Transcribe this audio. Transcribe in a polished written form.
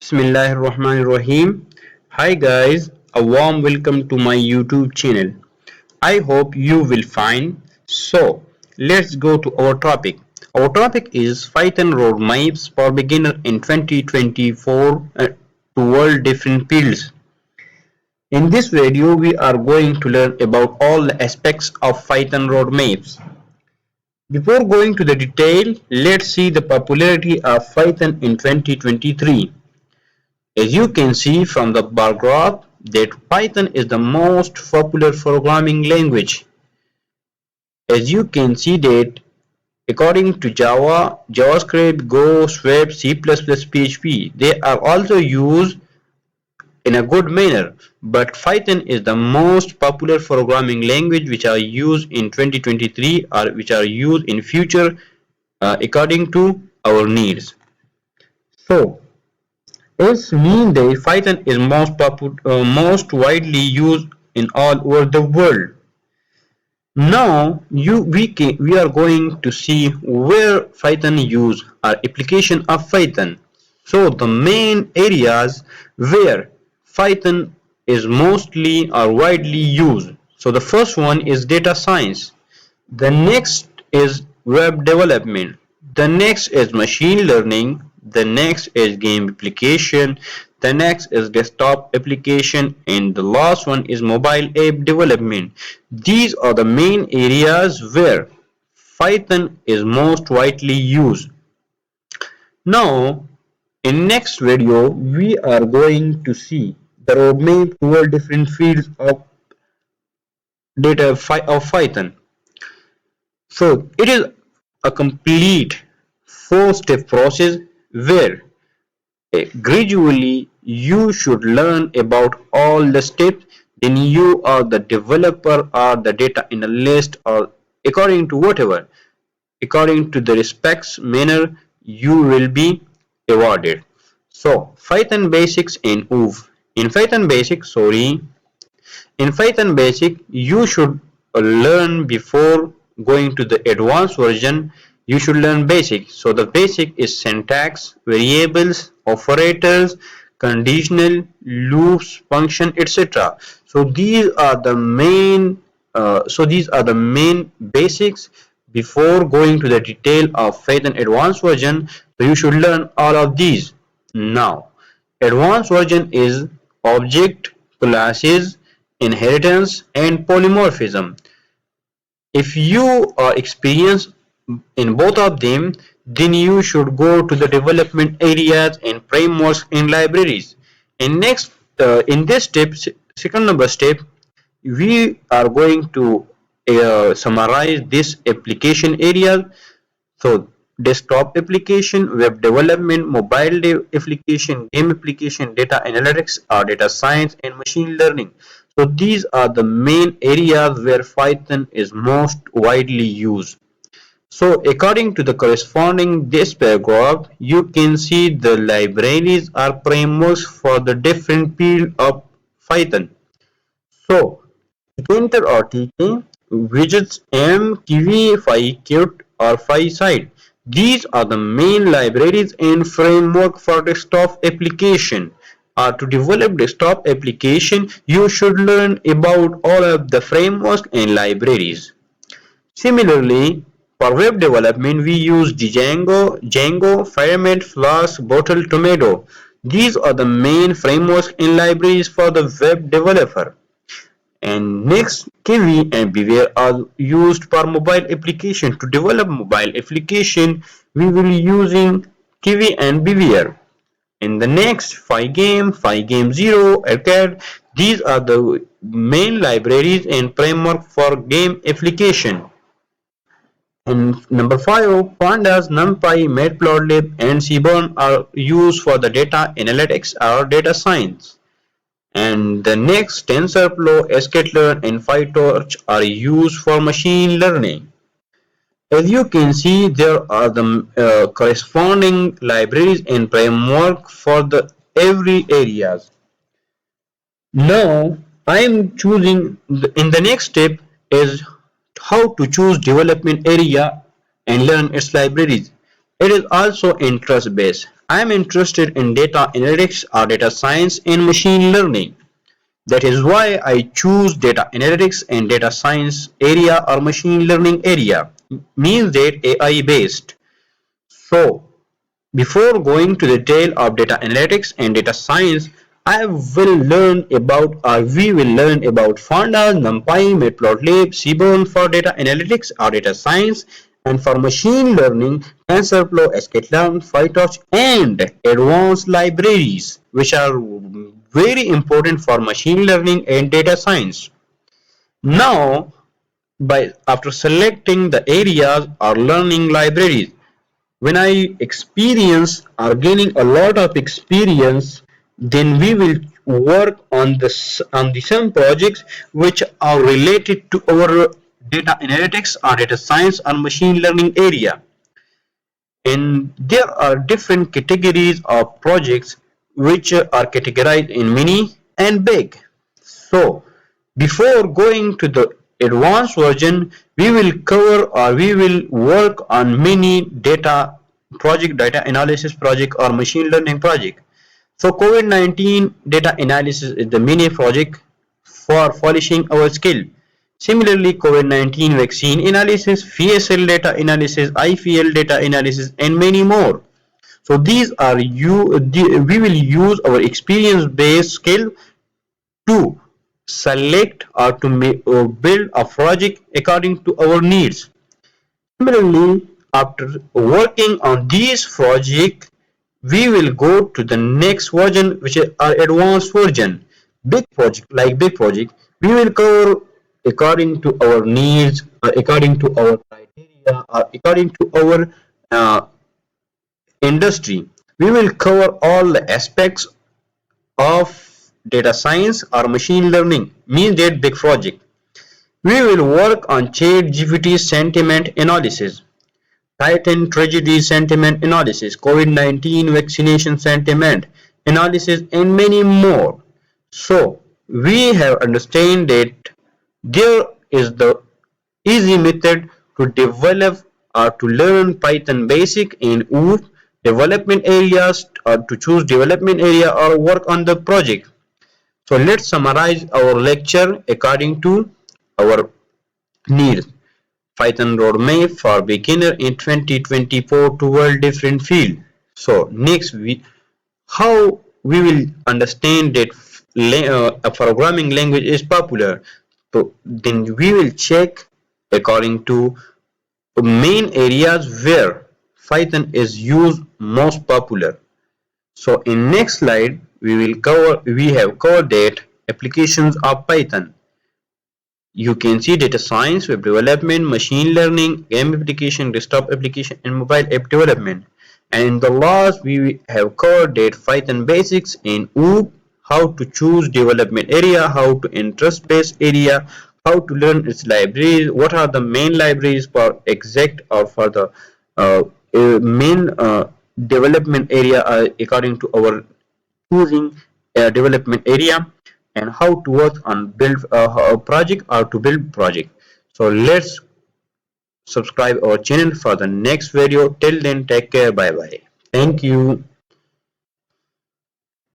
Bismillahirrahmanirrahim. Hi guys, a warm welcome to my YouTube channel. I hope you will find. So, let's go to our topic. Our topic is Python roadmaps for beginner in 2024 to world different fields. In this video, we are going to learn about all the aspects of Python roadmaps. Before going to the detail, let's see the popularity of Python in 2023. As you can see from the bar graph that Python is the most popular programming language. As you can see that according to Java, JavaScript, Go, Swift, C++, PHP, they are also used in a good manner, but Python is the most popular programming language which are used in 2023 or which are used in future according to our needs. So, this means that Python is most widely used in all over the world. Now we are going to see where Python use or application of Python. So the main areas where Python is mostly or widely used. So the first one is data science. The next is web development. The next is machine learning. The next is game application. The next is desktop application, and the last one is mobile app development. These are the main areas where Python is most widely used. Now, in next video, we are going to see the roadmap toward different fields of data of Python. So it is a complete four-step process where gradually you should learn about all the steps. Then you are the developer or the data analyst, or according to whatever, according to the respects manner you will be awarded. So Python basics and OOF. In Python basic you should learn before going to the advanced version. You should learn basic. So the basic is syntax, variables, operators, conditional, loops, function, etc. So these are the main basics. Before going to the detail of Python advanced version, so you should learn all of these. Now advanced version is object, classes, inheritance, and polymorphism. If you are experienced in both of them, then you should go to the development areas and frameworks and libraries. And next, in this step, second number step, we are going to summarize this application areas. So desktop application, web development, mobile application, game application, data analytics, or data science, and machine learning. So these are the main areas where Python is most widely used. So according to the corresponding this paragraph, you can see the libraries or frameworks for the different field of Python. So Tkinter or TK, widgets, M, Kiwi, PyQt or PySide. These are the main libraries and framework for desktop application. To develop desktop application, you should learn about all of the frameworks and libraries. Similarly, for web development, we use Django, Firemint, Flask, Bottle, Tomato. These are the main frameworks and libraries for the web developer. And next, Kiwi and Beware are used for mobile application. To develop mobile application, we will be using Kiwi and Beware. In the next, Pygame 0, Arcade, these are the main libraries and framework for game application. And number 5, Pandas, NumPy, Matplotlib, and Seaborn are used for the data analytics or data science. And the next, TensorFlow, Scikit-learn, and PyTorch are used for machine learning. As you can see, there are the corresponding libraries and framework for the every areas. Now, I am choosing in the next step is how to choose development area and learn its libraries. It is also interest based. I am interested in data analytics or data science and machine learning. That is why I choose data analytics and data science area or machine learning area. Means that AI based. So before going to the detail of data analytics and data science, we will learn about Pandas, NumPy, Matplotlib, Seaborn for data analytics or data science, and for machine learning, TensorFlow, Scikit-learn, PyTorch, and advanced libraries, which are very important for machine learning and data science. Now, after selecting the areas or learning libraries, when I experience or gaining a lot of experience, then we will work on the some projects which are related to our data analytics or data science or machine learning area. And there are different categories of projects which are categorized in mini and big. So before going to the advanced version, we will cover or we will work on many data analysis project or machine learning project. So COVID-19 data analysis is the mini project for polishing our skill. Similarly, COVID-19 vaccine analysis, VSL data analysis, IPL data analysis, and many more. So these are we will use our experience-based skill to select or build a project according to our needs. Similarly, after working on these projects, we will go to the next version, which is our advanced version. Big project, we will cover according to our needs, according to our criteria, or according to our industry. We will cover all the aspects of data science or machine learning, means that big project. We will work on ChatGPT sentiment analysis, Titan tragedy sentiment analysis, COVID-19 vaccination sentiment analysis, and many more. So we have understand that there is the easy method to develop or to learn Python basic in OOP development areas, or to choose development area or work on the project. So let's summarize our lecture according to our needs. Python roadmap for beginner in 2024 to world different field. So next how we will understand that a programming language is popular. So then we will check according to main areas where Python is used most popular. So in next slide we have covered that applications of Python. You can see data science, web development, machine learning, game application, desktop application, and mobile app development. And in the last, we have covered data Python basics in OOP, how to choose development area, how to interest-based area, how to learn its libraries, what are the main libraries for exact or for the main development area according to our choosing a development area, and how to work on build a project or to build project. So let's subscribe our channel for the next video. Till then, take care. Bye bye. Thank you.